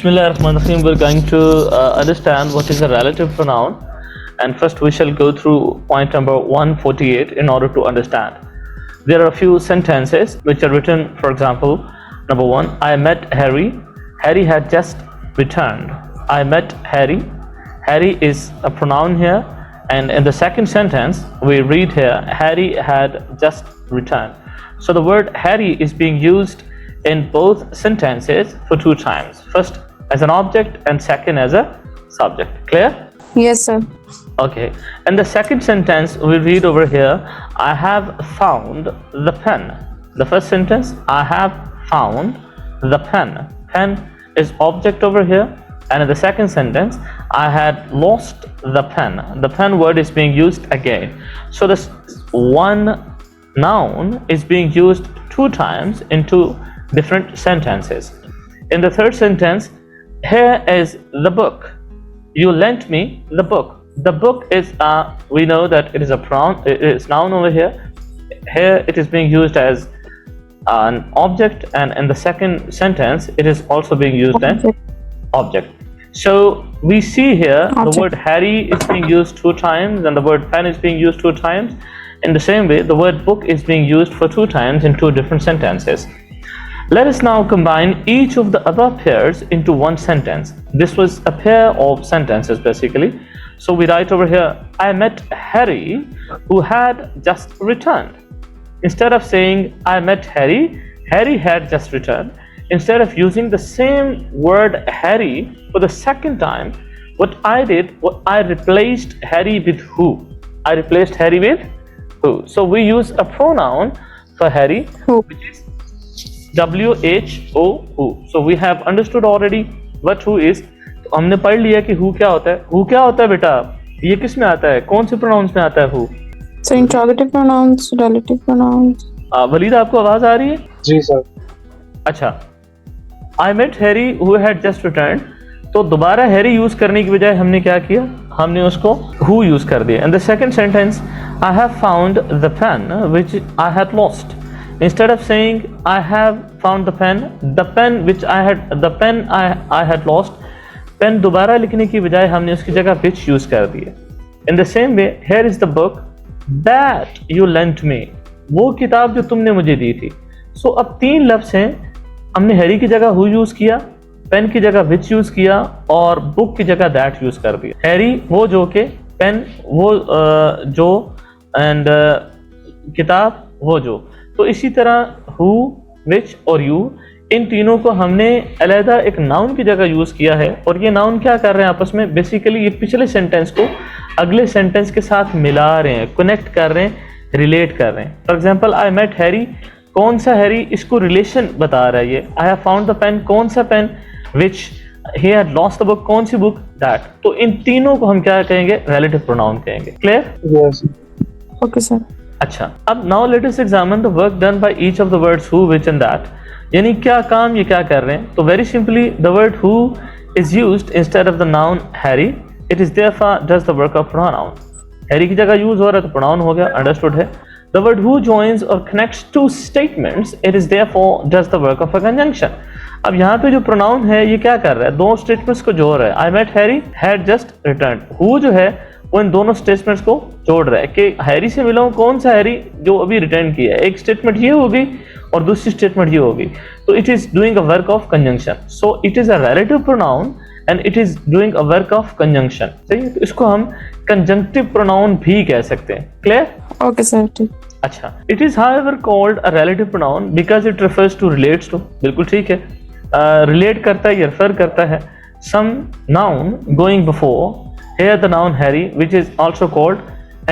Bismillahirrahmanirrahim. We're going to understand what is a relative pronoun, and first we shall go through point number 148 in order to understand. There are a few sentences which are written, for example, number 1, I met Harry. Harry had just returned. I met Harry. Harry is a pronoun here, and in the second sentence we read here, Harry had just returned. So the word Harry is being used in both sentences for two times. First as an object and second as a subject. Clear? Yes, sir. Okay. In the second sentence we read over here, I have found the pen. The first sentence, I have found the pen. Pen is object over here. And in the second sentence, I had lost the pen. The pen word is being used again. So this one noun is being used two times in two different sentences. In the third sentence, here is the book. You lent me the book. The book is we know that it is a pronoun. It is noun over here. Here it is being used as an object, and in the second sentence it is also being used as object. So we see here the word Harry is being used two times and the word pen is being used two times. In the same way, the word book is being used for two times in two different sentences. Let us now combine each of the above pairs into one sentence. This was a pair of sentences basically. So we write over here, I met Harry who had just returned. Instead of saying I met Harry, Harry had just returned. Instead of using the same word Harry for the second time, what I did, I replaced Harry with who. I replaced Harry with who. So we use a pronoun for Harry, which is WHO, who. So we have understood already what who is. तो हमने पढ़ लिया कि who क्या होता है. Who क्या होता है बेटा? ये किस में आता है? कौन से pronouns में आता है who? So interrogative pronouns, relative pronouns. Waleed आपको आवाज आ रही है? जी सर. अच्छा. I met Harry who had just returned. तो दोबारा Harry यूज करने की बजाय हमने क्या किया? हमने उसको who यूज कर दिया. In the second sentence, I have found the pen which I had lost. Instead of saying I have found the pen which I had lost, pen दोबारा लिखने की बजाय हमने उसकी जगह which यूज कर दिया. In the same way, here is the book that you lent me. वो किताब जो तुमने मुझे दी थी. So अब तीन लफ्ज हैं. हमने हैरी की जगह who यूज किया, पेन की जगह which यूज किया और बुक की जगह that यूज कर दिया. हैरी वो जो के, पेन वो जो, एंड किताब वो जो. तो इसी तरह who, which और you, इन तीनों को हमने अलहदा एक नाउन की जगह यूज किया है. और ये नाउन क्या कर रहे हैं आपस में? बेसिकली ये पिछले सेंटेंस को अगले सेंटेंस के साथ मिला रहे हैं, कनेक्ट कर रहे हैं, रिलेट कर रहे हैं. For example, I met Harry, कौन सा हैरी, इसको रिलेशन बता रहा है ये. I have found the pen, कौन सा pen, which he had lost the book, कौन सी बुक, दैट. तो इन तीनों को हम क्या कहेंगे? रिलेटिव प्रोनाउन कहेंगे. क्लियर? यस. Okay, sir. अच्छा, अब now let us examine the work done by each of the words who, which and that. यानी क्या काम ये क्या कर रहे हैं. तो very simply, the word who is used instead of the noun Harry. It is therefore does the work of pronoun. Harry की जगह यूज हो रहा है तो प्रोनाउन हो गया. अंडरस्टूड है. The word who joins or connects two statements, it is therefore does the work of a conjunction. अब यहाँ पे जो pronoun है ये क्या कर रहा है? दो statements को जोड़ रहा है. I met Harry had just returned. Who जो है वो इन दोनों statements को जोड़ रहा है कि हैरी से मिला हूँ, कौन सा हैरी जो अभी रिटर्न किया है. एक statement ये होगी और दूसरी statement ये होगी. तो it is doing a work of conjunction. So it is a relative pronoun and it is doing a work of conjunction. सही है? तो इसको हम conjunctive pronoun भी कह सकते हैं. Clear? Okay, sir. अच्छा. It is however called a relative pronoun because it refers to, relates to. बिल्कुल ठीक है. Relate करता है या refer करता है. Some noun going before. Here the noun Harry, which is also called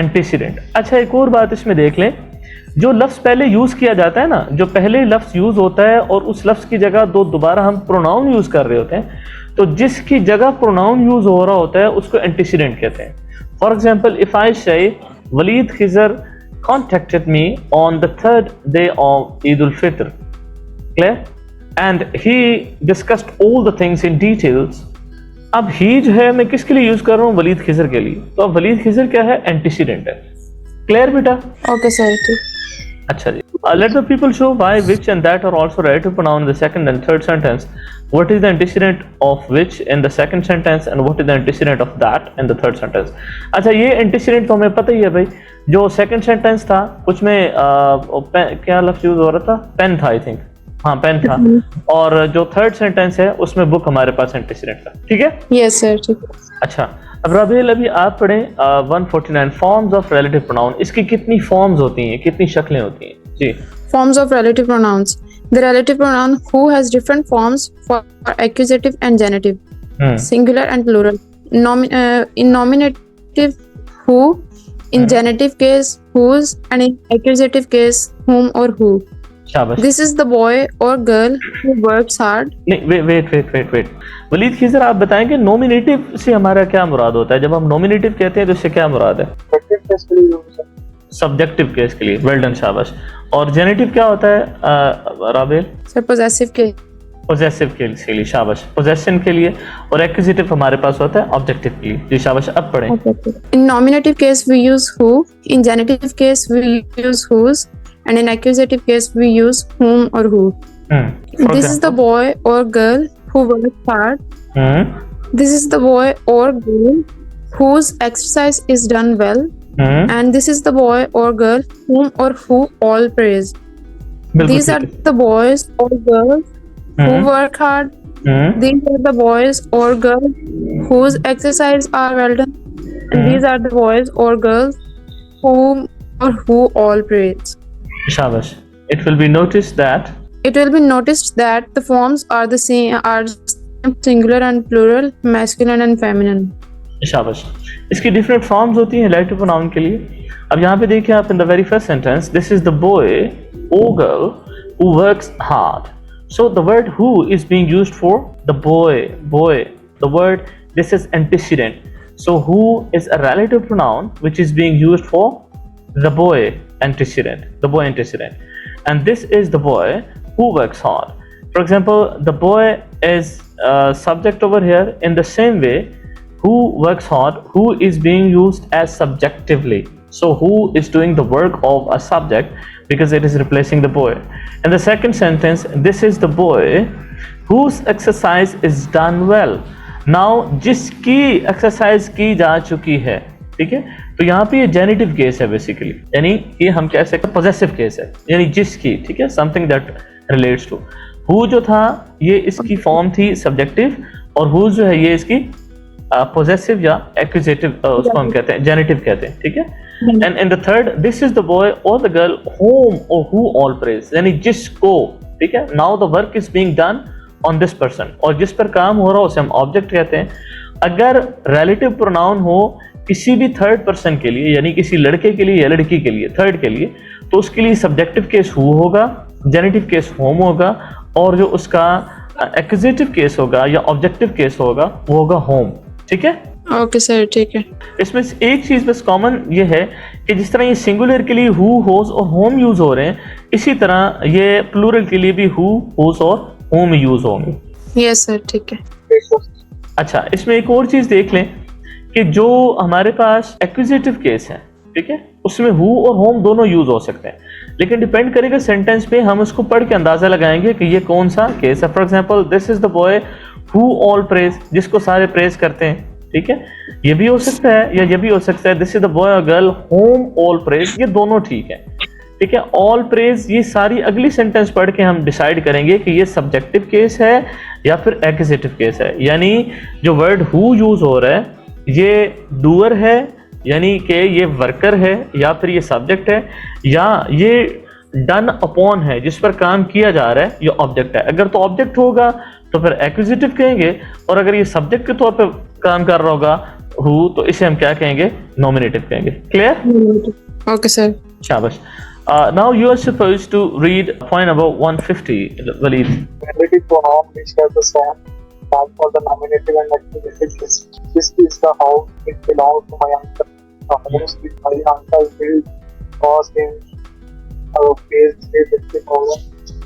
antecedent. अच्छा, एक और बात इसमें देख लें. जो लफ्ज़ पहले यूज़ किया जाता है ना, जो पहले लफ्ज़ यूज़ होता है और उस लफ्ज़ की जगह दोबारा हम प्रोनाउन यूज़ कर रहे होते हैं, तो जिसकी जगह प्रोनाउन यूज़ हो रहा होता है उसको एंटीसीडेंट कहते हैं. फॉर एग्जाम्पल, इफ़ आई से Waleed Khizr contacted me on the third day of Eid al-Fitr. Clear? And he discussed all the things in details. अब ही जो है मैं किसके लिए यूज कर रहा हूँ? वलीद खिजर के लिए. तो अब वलीद खिजर क्या है? एंटीसीडेंट है. क्लियर बेटा? Okay, sir. अच्छा जी. let the people show why which and that are also relative pronoun in the second and third sentence. What is the antecedent of which in the second sentence and what is the antecedent of that in the third sentence? अच्छा, ये antecedent तो हमें पता ही है भाई. जो second sentence था उसमें क्या लफ्ज़ यूज हो रहा था? पेन था, आई थिंक. हाँ, पेन था. और जो थर्ड सेंटेंस है उसमें बुक हमारे पास एंटीसीडेंट था. ठीक है? यस सर, ठीक है. अच्छा, अब राबेल अभी आप पढ़ें 149 फॉर्म्स ऑफ रिलेटिव प्रोनाउन. इसकी कितनी फॉर्म्स होती हैं, कितनी शक्लें होती हैं? जी. Forms of relative pronouns. The relative pronoun who has different forms for accusative and genitive, singular and plural. In nominative, who. In genitive case, whose, and in accusative case, whom or who. शाबाश. This is the boy or girl who works hard. नहीं, wait. Waleed Khizr, आप बताएं कि nominative से हमारा क्या मुराद होता है? जब हम नॉमिनेटिव कहते हैं तो इससे क्या मुराद है? सब्जेक्टिव केस के लिए. वेल डन, शाबाश. और जेनेटिव क्या होता है Rabel? Sir possessive case. Possessive के लिए. शाबाश. पोजेशन के लिए. और एक्विजिटिव हमारे पास होता है ऑब्जेक्टिव के लिए. जी, शाबाश. अब पढ़ें. In nominative case we use who. In genitive case we use whose. And in accusative case we use whom or who. This is the boy or girl who works hard. This is the boy or girl whose exercise is done well. And this is the boy or girl whom or who all praise. These are the boys or girls who work hard. These are the boys or girls whose exercise are well done. And these are the boys or girls whom or who all praise. Shabash. It will be noticed that the forms are the same, are singular and plural, masculine and feminine. शाबाश. इसकी different forms होती हैं relative pronoun के लिए. अब यहाँ पे देखिए आप, in the very first sentence, this is the boy or girl who works hard. So the word who is being used for the boy. The word, this is antecedent. So who is a relative pronoun which is being used for the boy antecedent. And this is the boy who works hard. For example, the boy is subject over here. In the same way, who works hard, who is being used as subjectively. So who is doing the work of a subject because it is replacing the boy. In the second sentence, this is the boy whose exercise is done well. Now, जिसकी exercise की जा चुकी है. ठीक है, तो यहाँ पे ये जेनेटिव केस है बेसिकली, यानी ये हम कह सकते हैं पॉजेसिव केस है, यानी जिसकी. ठीक है, something that relates to. Who जो था ये इसकी फॉर्म थी सब्जेक्टिव, और हु जो है ये इसकी पॉजेसिव या एक्यूजेटिव, उसको हम कहते हैं जेनेटिव कहते हैं. ठीक है. And in the third, this is the boy और द गर्ल होम और हु ऑल प्रेज, यानी जिसको. ठीक है. Now the work is being done on this person, और जिस पर काम हो रहा है उसे हम ऑब्जेक्ट कहते हैं. अगर रिलेटिव प्रोनाउन हो किसी भी थर्ड पर्सन के लिए, यानी किसी लड़के के लिए या लड़की के लिए, थर्ड के लिए, तो उसके लिए सब्जेक्टिव केस हु होगा, जेनेटिव केस होम होगा, और जो उसका एक्यूजेटिव केस होगा या ऑब्जेक्टिव केस होगा वो होगा होम. ठीक है. ओके सर, ठीक है. इसमें एक चीज बस कॉमन ये है कि जिस तरह ये सिंगुलर के लिए हु, होज और होम यूज हो रहे हैं, इसी तरह ये प्लूरल के लिए भी हु, होज और होम यूज होंगे. यस सर, ठीक है. अच्छा, इसमें एक और चीज देख लें कि जो हमारे पास एक्विजिटिव केस है, ठीक है, उसमें हु और होम दोनों यूज हो सकते हैं, लेकिन डिपेंड करेगा सेंटेंस पे. हम उसको पढ़ के अंदाजा लगाएंगे कि ये कौन सा केस है. For example, this is the boy who all praise, जिसको सारे प्रेज करते हैं. ठीक है, ये भी हो सकता है या ये भी हो सकता है. दिस इज द बॉय और गर्ल होम ऑल प्रेज, ये दोनों ठीक है. ठीक है. ऑल प्रेज, ये सारी अगली सेंटेंस पढ़ के हम डिसाइड करेंगे कि ये सब्जेक्टिव केस है या फिर एक्विजिटिव केस है. यानी जो वर्ड हु यूज हो रहा है ये डूअर है, यानी कि ये वर्कर है, या फिर ये सब्जेक्ट है, या ये डन अपॉन है, जिस पर काम किया जा रहा है, ये ऑब्जेक्ट है. अगर तो ऑब्जेक्ट होगा तो फिर एक्विजिटिव कहेंगे, और अगर ये सब्जेक्ट के तौर पे काम कर रहा होगा हु, तो इसे हम क्या कहेंगे? नॉमिनेटिव कहेंगे. क्लियर? Okay sir. शाबाश. Now you are supposed to read point number 150, Waleed. Relative pronoun which has the same form for the nominative and accusative case. This is the house it belongs to my uncle. The house which my uncle built was in case they over.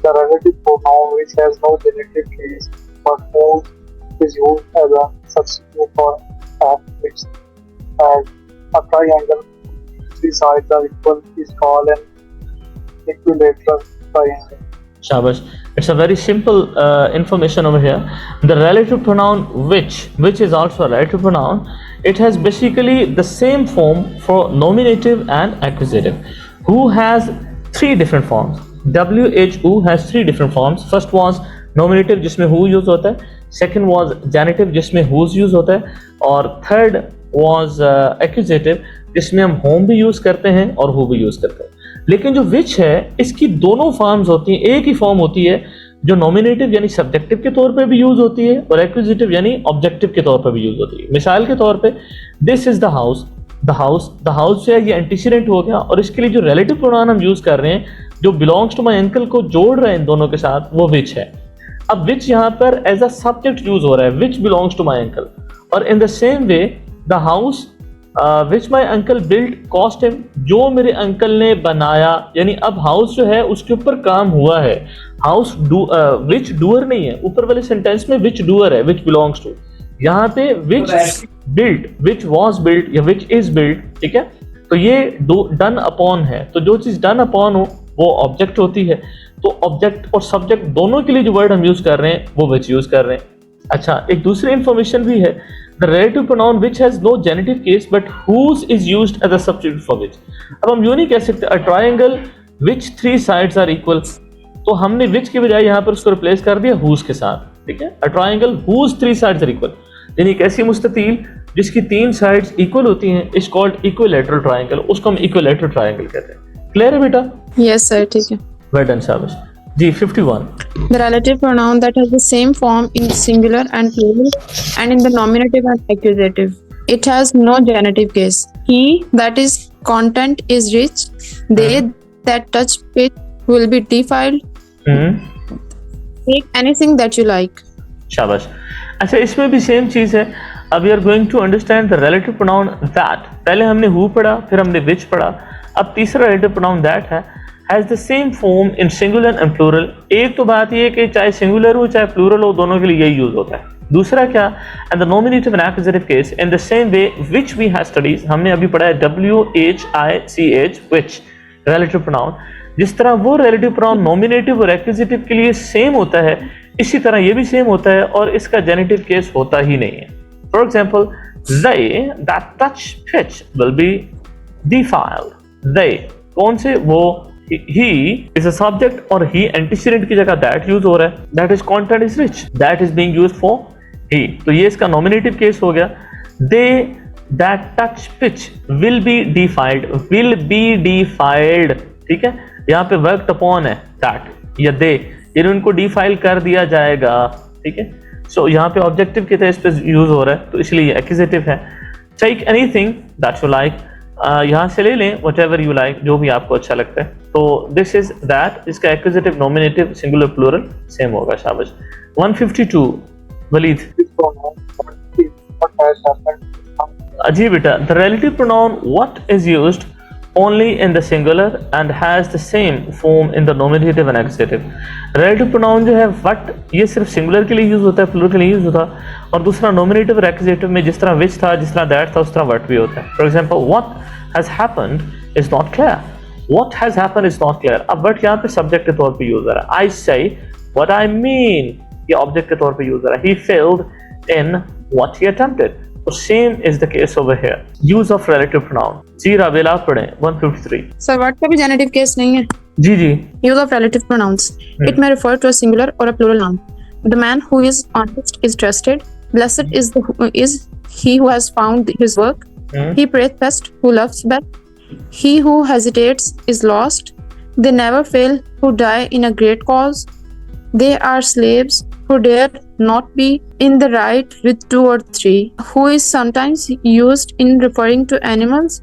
The relative pronoun which has no genitive case but whose is used as a substitute for of which as a triangle. Three sides are equal is called an equilateral triangle. Shabash. It's a very simple information over here. The relative pronoun which is also a relative pronoun. It has basically the same form for nominative and accusative. Who has three different forms. WHO has three different forms. First was nominative जिसमें who use होता है. Second was genitive जिसमें whose use होता है. और third was accusative जिसमें हम whom भी यूज करते हैं और who भी यूज करते हैं. लेकिन जो which है इसकी दोनों फॉर्म्स होती हैं. एक ही फॉर्म होती है जो नॉमिनेटिव यानी सब्जेक्टिव के तौर पे भी यूज होती है और एक्विजिटिव यानी ऑब्जेक्टिव के तौर पे भी यूज होती है. मिसाल के तौर पे this is the house. The house जो है ये एंटीसीडेंट हो गया और इसके लिए जो रिलेटिव प्रोनाउन हम यूज कर रहे हैं जो बिलोंग्स टू माई अंकल को जोड़ रहे हैं इन दोनों के साथ वो विच है. अब विच यहाँ पर एज अ सब्जेक्ट यूज हो रहा है. Which belongs to my uncle. और in the same way the house which my uncle build cost him. जो मेरे अंकल ने बनाया यानी अब हाउस जो है उसके ऊपर काम हुआ है. हाउस विच डूअर नहीं है. ऊपर वाले सेंटेंस में विच डूअर है विच बिलोंग्स टू. यहाँ पे which built which was built या विच इज बिल्ट. ठीक है तो ये डन अपॉन है. तो जो चीज डन अपॉन हो वो ऑब्जेक्ट होती है. तो ऑब्जेक्ट और सब्जेक्ट दोनों के लिए जो वर्ड हम यूज कर रहे हैं वो विच यूज कर रहे हैं. अच्छा एक दूसरी इंफॉर्मेशन भी है. The relative pronoun which has no genitive case but whose is used as a substitute for which. अब हम यूं नहीं कह सकते a triangle which three sides are equal. तो हमने विच के बजाय यहाँ पर उसको रिप्लेस कर दिया whose के साथ. ठीक है a triangle whose three sides are equal यानी एक ऐसी मुस्ततील जिसकी तीन साइड्स इक्वल होती हैं इज कॉल्ड इक्विलैटरल ट्रायंगल. उसको हम इक्विलैटरल ट्रायंगल कहते हैं. क्लियर है बेटा? Yes sir, ठीक है. वेल डन शाबाश. जी 51. The relative pronoun that has the same form in singular and plural and in the nominative and accusative. It has no genitive case. He that is content is rich. They that touch it will be defiled. Take anything that you like. शाबाश. अच्छा इसमें भी same चीज है. अब we are going to understand the relative pronoun that. पहले हमने who पढ़ा फिर हमने विच पढ़ा. अब तीसरा रिलेटिव प्रोनाउन दैट है has the same form in singular and plural. एक तो बात ये है कि चाहे सिंगुलर हो चाहे प्लूरल हो दोनों के लिए यही यूज होता है. दूसरा क्या and the nominative and accusative case in the same way which we have studies. हमने अभी पढ़ा है WHICH विच रिलेटिव प्रोनाउन. जिस तरह वो रिलेटिव प्रोनाउन नॉमिनेटिव और एक्यूजेटिव के लिए सेम होता है इसी तरह ये भी सेम होता है और इसका जेनेटिव केस होता ही नहीं है. For example they that touch pitch will be defiled. they कौन से वो he is a subject और he antecedent की जगह that यूज हो रहा है. that is content is rich. that is being used for he. तो ये इसका नॉमिनेटिव केस हो गया. they that touch pitch will be defiled. will be defiled. ठीक है यहाँ पे वर्कड अपॉन है that या they यानी उनको डिफाइल कर दिया जाएगा. ठीक है सो यहाँ पे ऑब्जेक्टिव की तरह इस पे यूज हो रहा है तो इसलिए एक्यूजेटिव है. Take anything that you like. यहाँ से ले लें व्हाटएवर यू लाइक जो भी आपको अच्छा लगता है. तो दिस इज दैट. इसका accusative nominative singular plural same होगा. शाबाश. 152 Waleed. This pronoun what has happened. जी बेटा the relative pronoun what is used only in the singular and has the same form in the nominative and accusative. Relative pronoun जो है what ये सिर्फ singular के लिए use होता है plural के लिए यूज होता है और दूसरा nominative और accusative में जिस तरह which था जिस तरह that था उस तरह what भी होता है. For example what has happened is not clear. what has happened is not clear. अब what यहाँ पे subject के तौर पे यूज हो रहा है. I say what I mean ये object के तौर पे यूज हो रहा है. He failed in what he attempted. So same is the case over here. Use of relative pronoun. जी रावेल आप पढ़ें 153. Sir, what का भी genitive case नहीं है. जी जी. Use of relative pronouns. It may refer to a singular or a plural noun. The man who is honest is trusted. Blessed is he who has found his work. He prayeth best who loves best. He who hesitates is lost. They never fail who die in a great cause. They are slaves who dare not be in the right with two or three. Who is sometimes used in referring to animals.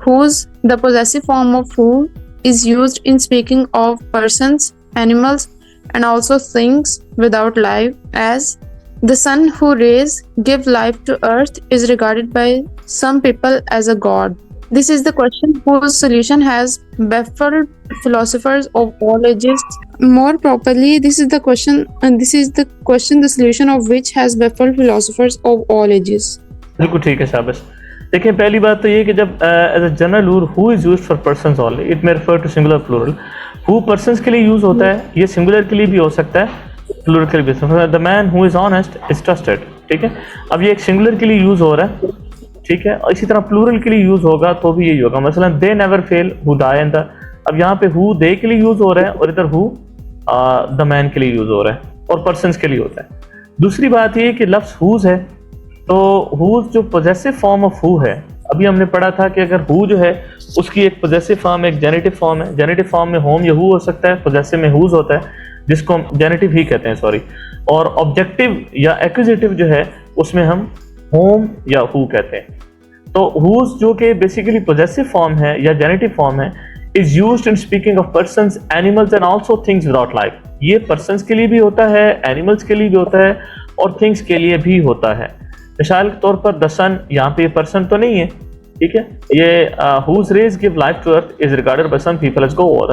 Whose the possessive form of who is used in speaking of persons, animals, and also things without life, as the sun who rays give life to earth is regarded by some people as a god. This is the question whose solution has baffled philosophers of all ages. More properly, this is the question, the solution of which has baffled philosophers of all ages. बिल्कुल ठीक है शाबाश. देखिए पहली बात तो ये कि जब as a general rule who is used for persons only it may refer to singular plural. Who persons के लिए यूज होता है, ये सिंगुलर के लिए भी हो सकता है, प्लूरल के लिए भी हो सकता है। The man who is honest is trusted, ठीक है। अब ये एक सिंगुलर के लिए यूज हो रहा है, ठीक है, और इसी तरह प्लूरल के लिए यूज होगा तो भी यही होगा। मसलन they never fail who die in the, अब यहाँ पे हु दे के लिए यूज हो रहा है और इधर हु द मैन के लिए यूज हो रहा है और पर्सन्स के लिए होता है। दूसरी बात ये कि लफ्ज हुज है, तो हुज जो पोजेसिव फॉर्म ऑफ हु है, अभी हमने पढ़ा था कि अगर हु जो है उसकी एक पोजेसिव फॉर्म एक जेनेटिव फॉर्म है। जेनेटिव फॉर्म में होम या हु हो सकता है, पोजेसिव में हुज होता है, जिसको हम जेनेटिव ही कहते हैं, सॉरी। और ऑब्जेक्टिव या एक्विजिटिव जो है उसमें हम होम या हु कहते हैं। तो हुज जो कि बेसिकली पोजेसिव फॉर्म है या जेनेटिव फॉर्म है, is used in speaking of persons, animals and also things without life. ये पर्सन्स के लिए भी होता है, एनिमल्स के लिए भी होता है और थिंग्स के लिए भी होता है। मिसाल के तौर पर द सन, यहाँ पे ये पर्सन तो नहीं है, ठीक है। ये whose rays give life to earth is regarded by some people as God.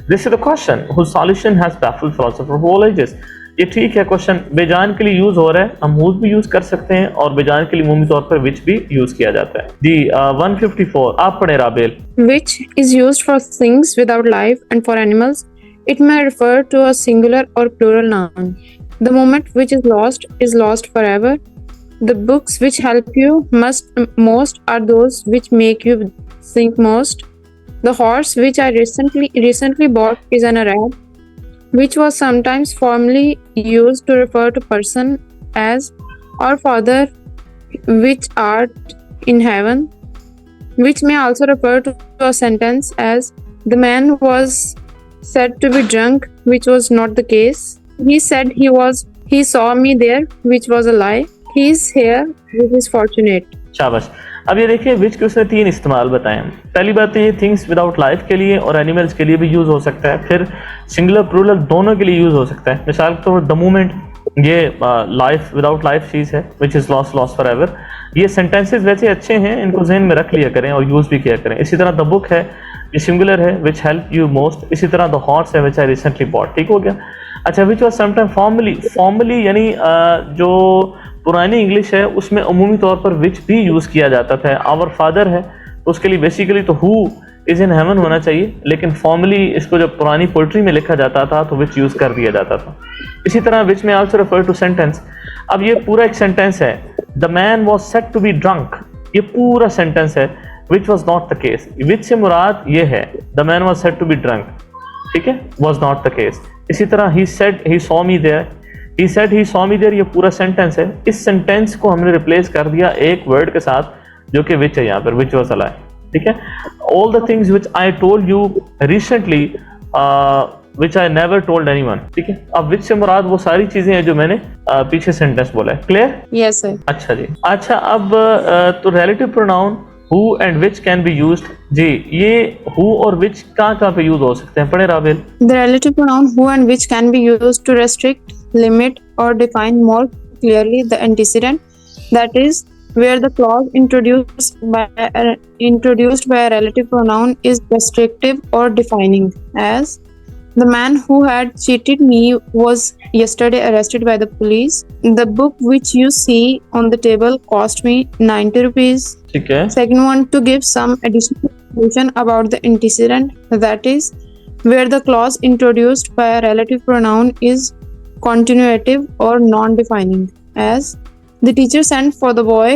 This is the question whose solution has baffled philosophers of all ages. ये ठीक है, क्वेश्चन बेजान के लिए यूज हो रहा है, हम whose भी यूज कर सकते हैं और बेजान के लिए उमूमी तौर पर which भी यूज किया जाता है। दी 154, आप पढ़े राबेल। Which is used for things without life and for animals. It may refer to a singular or plural noun. The moment which is lost forever. The books which help you most are those which make you think most. The horse which I recently bought is an Arab, which was sometimes formerly used to refer to person as our Father which art in heaven, which may also refer to a sentence as the man was said to be drunk, which was not the case. He said he saw me there, which was a lie. He is here, which is fortunate. शाबाश। अब ये देखिए विच के उसने 3 इस्तेमाल बताए हैं। पहली बात तो ये थिंग्स विदाउट लाइफ के लिए और एनिमल्स के लिए भी यूज हो सकता है, फिर सिंगुलर प्लूरल दोनों के लिए यूज हो सकता है। मिसाल के तौर पर द मोमेंट, ये लाइफ विदाउट लाइफ चीज़ है, which is loss for ever. ये सेंटेंसेज वैसे अच्छे हैं, इनको जहन में रख लिया करें और यूज भी किया करें। इसी तरह द बुक है, ये सिंगुलर है, विच हेल्प यू मोस्ट। इसी तरह द हॉर्स है, विच आई रिसेंटली बॉट, ठीक हो गया। अच्छा, विच वॉज समटाइम फॉर्मली यानी जो पुरानी इंग्लिश है उसमें अमूमी तौर पर विच भी यूज़ किया जाता था। आवर फादर है तो उसके लिए बेसिकली तो हु इज इन हेवन होना चाहिए, लेकिन फॉर्मली इसको जब पुरानी पोइट्री में लिखा जाता था तो विच यूज़ कर दिया जाता था। इसी तरह विच में आल्सो रेफर टू सेंटेंस। अब ये पूरा एक सेंटेंस है, the man was said to be drunk, ये पूरा सेंटेंस है, which was not the case. Which से मुराद ये है the man was said to be drunk, ठीक है, वॉज नॉट द केस। इसी तरह ही said he saw me there, he said he saw me there, ये पूरा सेंटेंस है। इस सेंटेंस को हमने रिप्लेस कर दिया एक वर्ड के साथ जो कि which है यहाँ पर, which was a lie, ठीक है। all the things which I told you recently which I never told anyone, ठीक है। अब which से मुराद वो सारी चीजें हैं जो मैंने पीछे सेंटेंस बोला है। क्लियर? Yes sir. अच्छा जी। अच्छा, अब तो relative pronoun who and which can be used जी, ये who और which कहाँ पे यूज हो सकते हैं, पढ़े राबेल। The relative pronoun who and which can be used to restrict, limit or define more clearly the antecedent, that is where the clause introduced by a relative pronoun is restrictive or defining, as the man who had cheated me was yesterday arrested by the police. The book which you see on the table cost me 90 rupees. ठीक है। Second one, to give some additional information about the antecedent, that is where the clause introduced by a relative pronoun is continuative or non-defining, as the teacher sent for the boy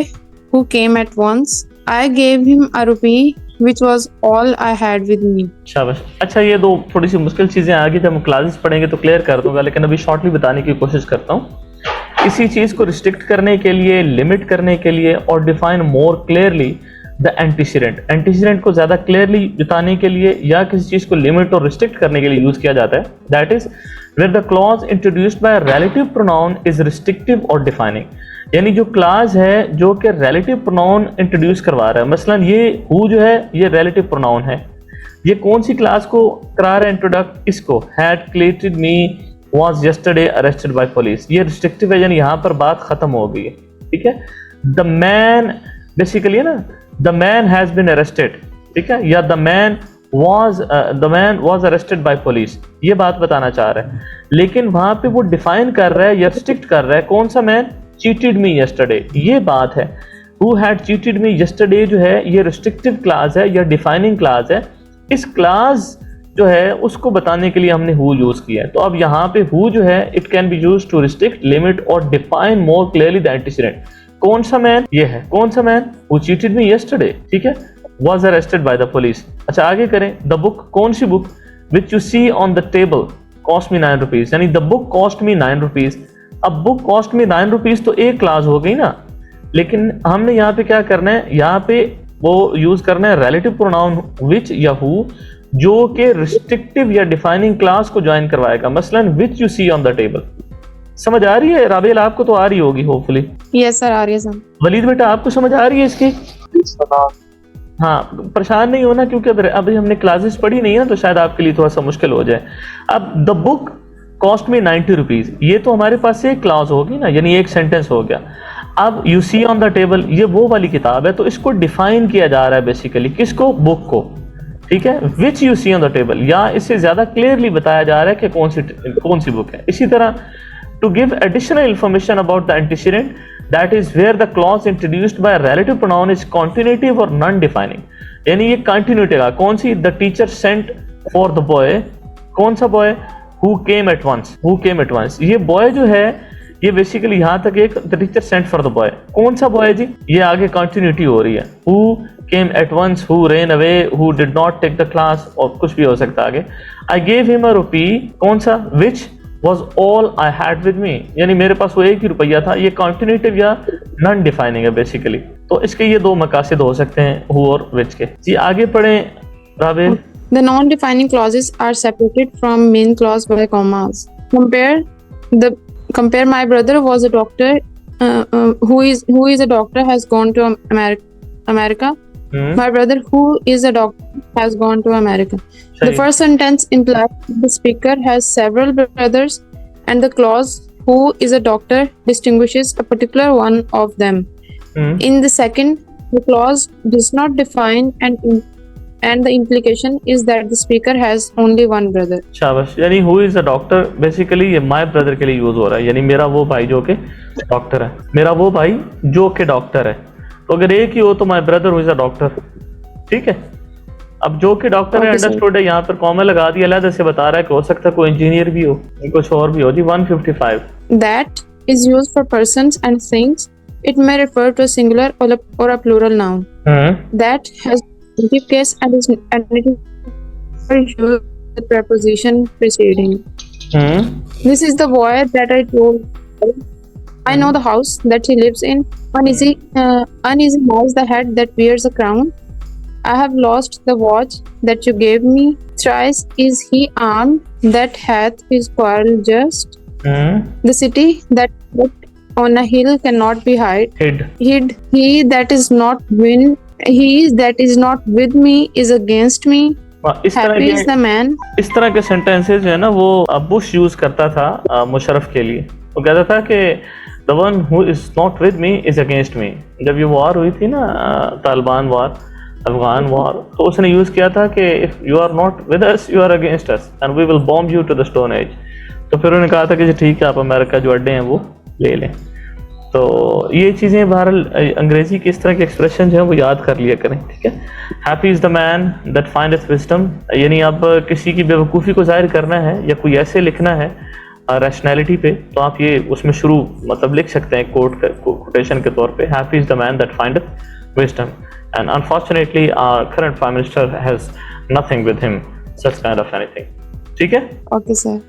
who came at once. I gave him a rupee, which was all I had with me. शाबाश। अच्छा, ये दो थोड़ी सी मुश्किल चीज़ें आगे जब हम क्लासेस पढ़ेंगे तो क्लियर कर दूंगा, लेकिन अभी शॉर्टली बताने की कोशिश करता हूँ। किसी चीज़ को रिस्ट्रिक्ट करने के लिए, लिमिट करने के लिए और define more clearly the antecedent, antecedent को ज़्यादा क्लियरली बताने के लिए या किसी चीज़ को लिमिट और रिस्ट्रिक्ट करने के लिए यूज़ किया जाता है। That is where the clause introduced by relative pronoun is restrictive और डिफाइनिंग, यानी जो क्लास है जो कि रिलेटिव प्रोनाउन इंट्रोड्यूस करवा रहा है। मसलन ये हु जो है ये रिलेटिव प्रोनाउन है, ये कौन सी क्लास को करा रहा है इंट्रोडक्ट, इसको हैड क्लेटेड me was yesterday arrested by police, ये रिस्ट्रिक्टिव है, यानी यहाँ पर बात खत्म हो गई है, ठीक है। द मैन बेसिकली है ना, the man has been arrested, ठीक है, या the man was arrested by police, ये बात बताना चाह रहा है, लेकिन वहां पे वो डिफाइन कर रहा है या रिस्ट्रिक्ट कर रहा है कौन सा मैन, cheated me yesterday, ये बात है। who had cheated me yesterday जो है ये रिस्ट्रिक्टिव क्लास है या डिफाइनिंग क्लास है। इस क्लास जो है उसको बताने के लिए हमने हु यूज किया है। तो अब यहाँ पे हु जो है it can be use to restrict, limit और define more clearly the antecedent. कौन सा मैन? ये है कौन सा man? Who cheated me yesterday, ठीक है, was arrested by the police। अच्छा आगे करें, द बुक, कौन सी book? which you see on the table cost me 9 rupees, यानी the book cost me 9 rupees। अब book cost me 9 rupees तो एक क्लास हो गई ना, लेकिन हमने यहाँ पे क्या करना है, यहाँ पे वो यूज करना है रिलेटिव प्रोनाउन which या who, जो कि रिस्ट्रिक्टिव या डिफाइनिंग क्लास को ज्वाइन करवाएगा। मसलन which you see on the table। समझ आ रही है राबेल? आपको तो आ रही होगी होपफुली। यस सर, आ रही है सर। वलीद बेटा आपको समझ आ रही है इसकी? हाँ, परेशान नहीं होना, क्योंकि अभी हमने क्लासेस पढ़ी नहीं है ना, तो शायद आपके लिए थोड़ा सा मुश्किल हो जाए। अब द बुक कॉस्ट में 90 रुपीज, ये तो हमारे पास एक क्लास होगी ना, यानी एक सेंटेंस हो गया। अब you see on the table, ये वो वाली किताब है, तो इसको डिफाइन किया जा रहा है बेसिकली, किसको? बुक को, ठीक है। Which you see on the table, या इससे ज्यादा क्लियरली बताया जा रहा है कि कौन सी बुक है। इसी तरह to give additional information about the antecedent, that is where the clause introduced by a relative pronoun is continuative or non-defining, यानी ये continuative है। कौन सी? the teacher sent for the boy, कौन सा boy? who came at once, ये boy जो है ये बेसिकली यहाँ तक एक the teacher sent for the boy, कौन सा boy जी? ये आगे continuity हो रही है, who came at once, who ran away, who did not take the class, और कुछ भी हो सकता है आगे। I gave him a rupee, कौन सा? which was all I had with me, यानी मेरे पास वो एक ही रुपया था। ये कॉन्टिन्यूटिव या नॉन डिफाइनिंग है बेसिकली। तो इसके ये दो मकासद हो सकते हैं, हु और विच के। जी आगे पढ़ें राबेल। The non-defining clauses are separated from main clause by commas. Compare my brother was a doctor, who is a doctor has gone to America. My brother who is a doctor has gone to America. The first sentence implies the speaker has several brothers, and the clause who is a doctor distinguishes a particular one of them. In the second, the clause does not define, and the implication is that the speaker has only one brother. शाबाश, यानी who is a doctor basically ये my brother के लिए use हो रहा है, यानी मेरा वो भाई जो के डॉक्टर है, मेरा वो भाई जो के डॉक्टर है। तो अगर एक ही हो तो my brother who is a doctor, ठीक है। अब जो कि डॉक्टर है अंडरस्टूड है, यहाँ पर कॉमा लगा दिया, अलग से बता रहा है कि हो सकता है कोई इंजीनियर भी हो, कुछ और भी हो। जी 155 That is used for persons and things. It may refer to a singular or a plural noun. That has negative case and is used the preposition preceding. This is the boy that I told. I know the house that he lives in. Uneasy lies the head that wears a crown. I have lost the watch that you gave me. Thrice is he armed that hath his quarrel just. The city that on a hill cannot be hid. He that is not with me is against me. Happy is the man. इस तरह के sentences जो है ना वो Bush use करता था मुशर्रफ के लिए। वो कहता था कि the one who is not with me is against me। जब ये वॉर हुई थी ना तालिबान वॉर, अफगान वॉर, तो उसने यूज किया था कि if you are not with us you are against us and we will bomb you to the stone age। तो फिर उन्होंने कहा था कि ठीक है आप अमेरिका जो अड्डे हैं वो ले लें। तो ये चीज़ें बहरहाल अंग्रेजी की इस तरह के एक्सप्रेशन जो है वो याद कर लिया करें, ठीक है। Happy is the man that findeth wisdom, यानी अब किसी की बेवकूफ़ी को जाहिर करना है या कोई ऐसे लिखना है रैशनैलिटी पे, तो आप ये उसमें शुरू मतलब लिख सकते हैं कोटेशन के तौर पे, happy is the man that findeth wisdom and unfortunately our current prime minister has nothing with him such kind of anything. ठीक है, ओके सर।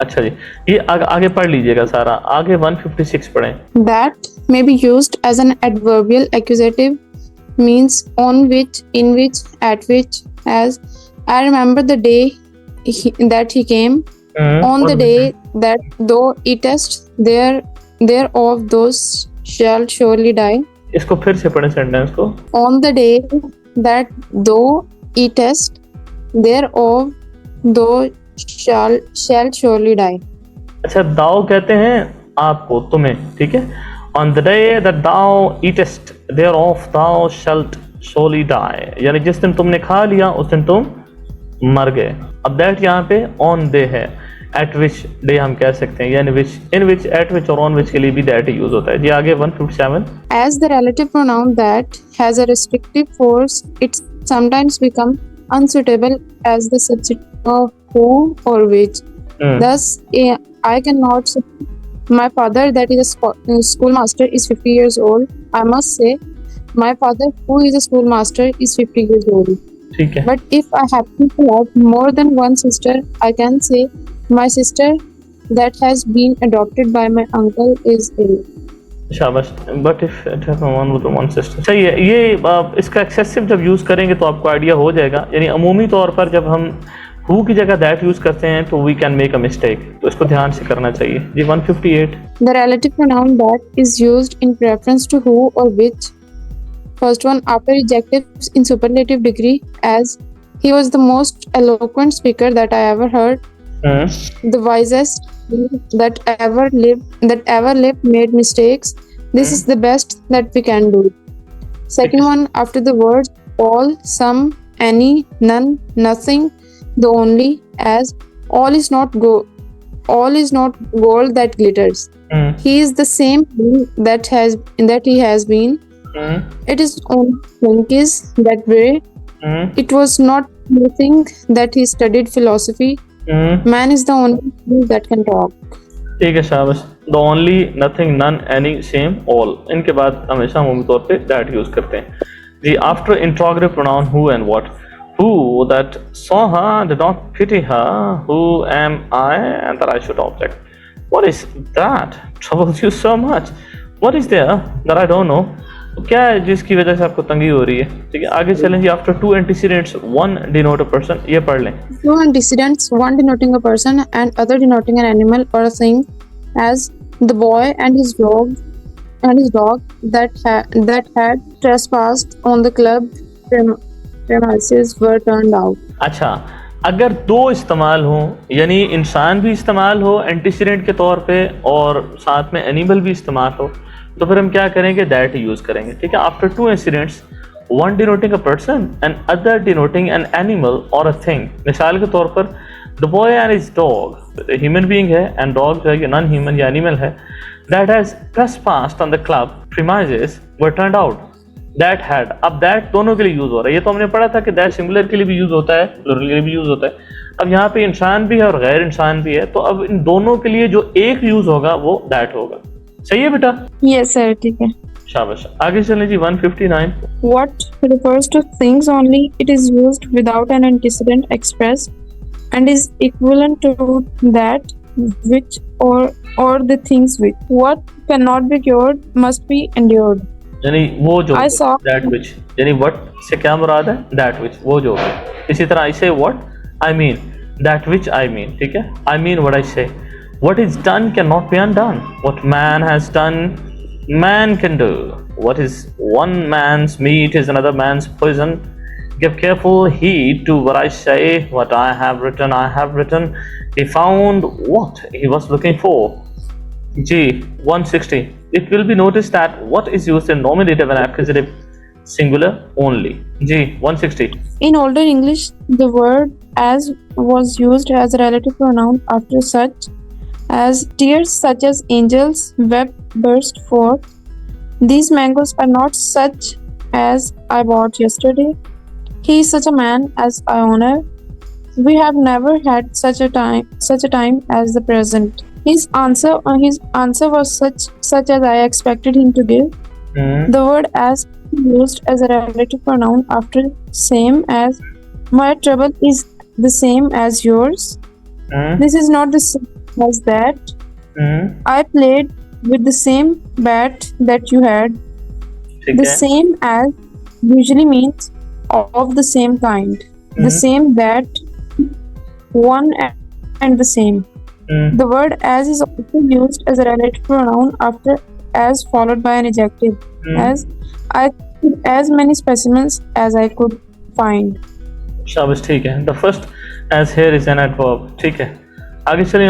अच्छा जी, ये आगे पढ़ लीजिएगा सारा, आगे 156 पढ़ें। That may be used as an adverbial accusative, means on which, in which, at which, as. I remember the day that he came, on the day that thou eatest thereof those shall surely die. इसको फिर से पढ़ें sentence को। On the day that thou eatest thereof thou shall surely die. अच्छा, दाओ कहते हैं आपको, तुम्हें, ठीक है। On the day that thou eatest thereof thou shalt surely die, यानी जिस दिन तुमने खा लिया उस दिन तुम मर गए। अब दैट यहाँ पे ऑन डे है, एट विच डे हम कह सकते हैं, यानी विच, इन विच, एट विच और ऑन विच के लिए भी दैट यूज होता है। जी आगे 157। As the relative pronoun that has a restrictive force, it sometimes become unsuitable as the of who or which. Thus, I cannot say my father, that is a schoolmaster, is 50 years old. I must say my father, who is a schoolmaster, is 50 years old. ठीक है. But if I happen to have more than one sister, I can say my sister that has been adopted by my uncle is ill. शाबाश. But if it have one with one sister. सही है. ये इसका excessive जब use करेंगे तो आपको idea हो जाएगा. यानी अमूमी तौर पर जब हम हु की जगह दैट यूज़ करते हैं तो we can make a mistake. तो इसको ध्यान से करना चाहिए. जी 158. The relative pronoun that is used in preference to who or which. First one, after adjectives in superlative degree, as he was the most eloquent speaker that I ever heard. The wisest that ever lived made mistakes. This is the best that we can do. Second one, after the words all, some, any, none, nothing, the only, as all is not gold that glitters. He is the same thing that he has been. It is only monkeys that way. It was not nothing that he studied philosophy. Man is the only thing that can talk. ठीक है. शाबाश. The only, nothing, none, any, same, all. इनके बाद हमेशा अमूमी तौर पे that use करते हैं. जी after interrogative pronoun who and what. Who that saw her did not pity her. Who am I and that I should object? What is that troubles you so much? What is there that I don't know? क्या है जिसकी वजह से आपको तंगी हो रही है. ठीक है. आगे चलें जी. After two antecedents one denote a person. ये पढ़ लें. Two antecedents, one denoting a person and other denoting an animal or a thing, as the boy and his dog that had trespassed on the club premises were turned out. अच्छा, अगर दो इस्तेमाल हो, यानी इंसान भी इस्तेमाल हो एंटीसीडेंट के तौर पे और साथ में एनिमल भी इस्तेमाल हो, तो फिर हम क्या करेंगे? दैट यूज करेंगे. ठीक है. After two incidents one denoting a person and other denoting an animal और अ थिंग. मिसाल के तौर पर the boy and his dog, human being है एंड डॉग जो है नॉन ह्यूमन या एनिमल है, that has ट्रेसपास्ड on the club premises were turned out. That had, अब दैट दोनों के लिए यूज हो रहा है. ये तो हमने पढ़ा था कि दैट सिंगुलर के लिए भी यूज होता है, प्लुरल के लिए भी यूज होता है. अब यहाँ पे इंसान भी है और गैर इंसान भी है, तो अब इन दोनों के लिए जो एक यूज होगा वो दैट होगा. सही है बेटा? Yes sir. ठीक है. शाबाश. आगे चलें जी 159. What refers to things only. It is used without an antecedent expressed and is equivalent to that which or the things which. What cannot be cured must be endured. यानी वो जो I saw that which, यानी what से क्या मुराद है? That which, वो जो है. इसी तरह आई से what I mean, that which I mean. ठीक है. आई मीन व्हाट आई से. What is done can not be undone. What man has done man can do. What is one man's meat is another man's poison. Give careful heed to what I say. What I have written. He found what he was looking for. G 160. It will be noticed that what is used in nominative and accusative singular only. G 160. in Older English, the word as was used as a relative pronoun after such as tears such as angels wept burst forth. These mangoes are not such as I bought yesterday. He is such a man as I honor. We have never had such a time as the present. His answer was such as I expected him to give. The word as used as a relative pronoun after same as my trouble is the same as yours. This is not the same as that. I played with the same bat that you had. The same as usually means of the same kind. The same that, one and the same. The word as is also used as a relative pronoun after as followed by an adjective. As I took as many specimens as I could find. शाबाश. ठीक है. The first as here is an adverb. ठीक है. आगे चलिए.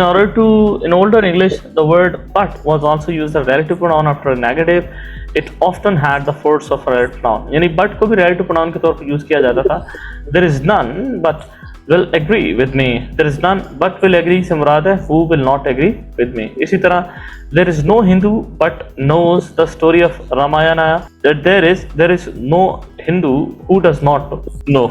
in older English the word but was also used as a relative pronoun after a negative. It often had the force of a relative pronoun. यानी but को भी relative pronoun के तौर पर यूज किया जाता था. There is none but will agree with me. There is none but will agree से मुराद है who will not agree with me. इसी तरह there is no Hindu but knows the story of Ramayana. That there is no Hindu who does not know.